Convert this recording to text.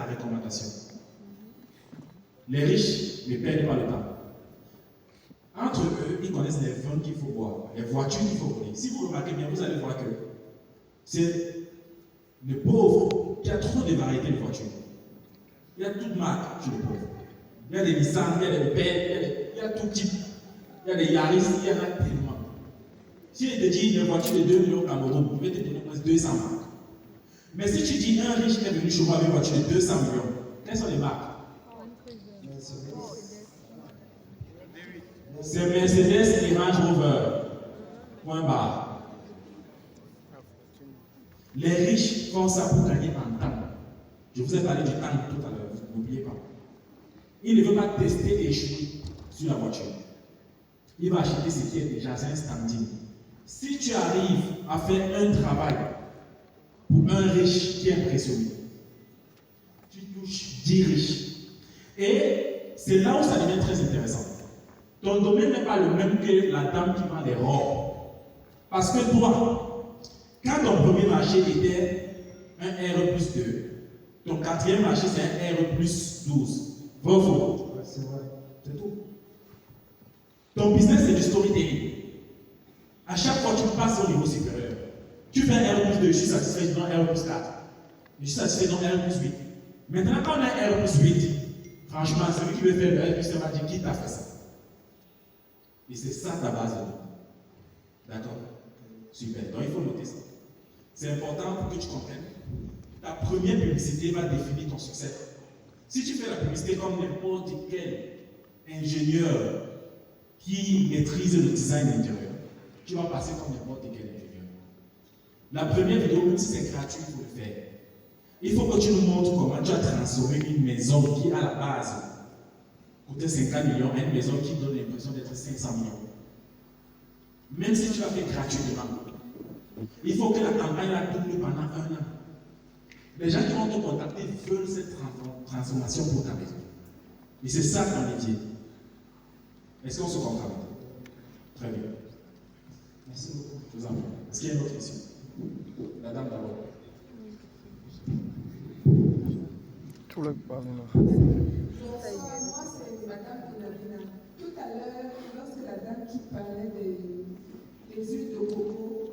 la recommandation. Les riches ne perdent pas le temps. Entre eux, ils connaissent les vins qu'il faut boire, les voitures qu'il faut rouler. Si vous remarquez bien, vous allez voir que c'est le pauvre qui a trop de variétés de voitures. Il y a toute marque chez le pauvre. Il y a des Nissan, il y a des Opel, il y a tout type. Il y a des Yaris, il y en a tellement. Si je te dis une voiture de 2 millions au Cameroun, je vais te donner presque 200 marques. Mais si tu dis un riche qui est venu chez moi avec une voiture de 200 millions, quelles sont les marques? C'est Mercedes et Range Rover. Point barre. Les riches font ça pour gagner en temps. Je vous ai parlé du temps tout à l'heure, n'oubliez pas. Il ne veut pas tester et échouer sur la voiture. Il va acheter ce qui est déjà, c'est un standing. Si tu arrives à faire un travail pour un riche qui est impressionné, tu touches 10 riches. Et c'est là où ça devient très intéressant. Ton domaine n'est pas le même que la dame qui vend des robes. Parce que toi, quand ton premier marché était un R plus 2, ton quatrième marché c'est un R plus 12. Vrai ou faux? C'est vrai, c'est tout. Ton business c'est du storytelling. À chaque fois tu passes au niveau supérieur. Tu fais un R plus 2, je suis satisfait dans R plus 4. Je suis satisfait dans R plus 8. Maintenant quand on a un R plus 8, franchement, celui qui veut faire le R plus 2 va dire qui t'a fait ça. Et c'est ça ta base. D'accord? Super. Donc il faut noter ça. C'est important pour que tu comprennes. Ta première publicité va définir ton succès. Si tu fais la publicité comme n'importe quel ingénieur qui maîtrise le design intérieur, tu vas passer comme n'importe quel ingénieur. La première vidéo, même si c'est gratuit, il faut le faire. Il faut que tu nous montres comment tu as transformé une maison qui, à la base, coûtait 50 millions à une maison qui donne l'impression d'être 500 millions. Même si tu l'as fait gratuitement, il faut que la campagne la tourne pendant 1 an. Les gens qui vont te contacter veulent cette transformation pour ta maison. Et c'est ça ton métier. Est-ce qu'on se comprend? Très bien. Merci beaucoup. Je vous en prie. Est-ce qu'il y a une autre question? La dame d'abord. Tout le parle là. Bonsoir, moi c'est Madame Bonavina. Tout à l'heure, lorsque la dame qui parlait des huiles de coco,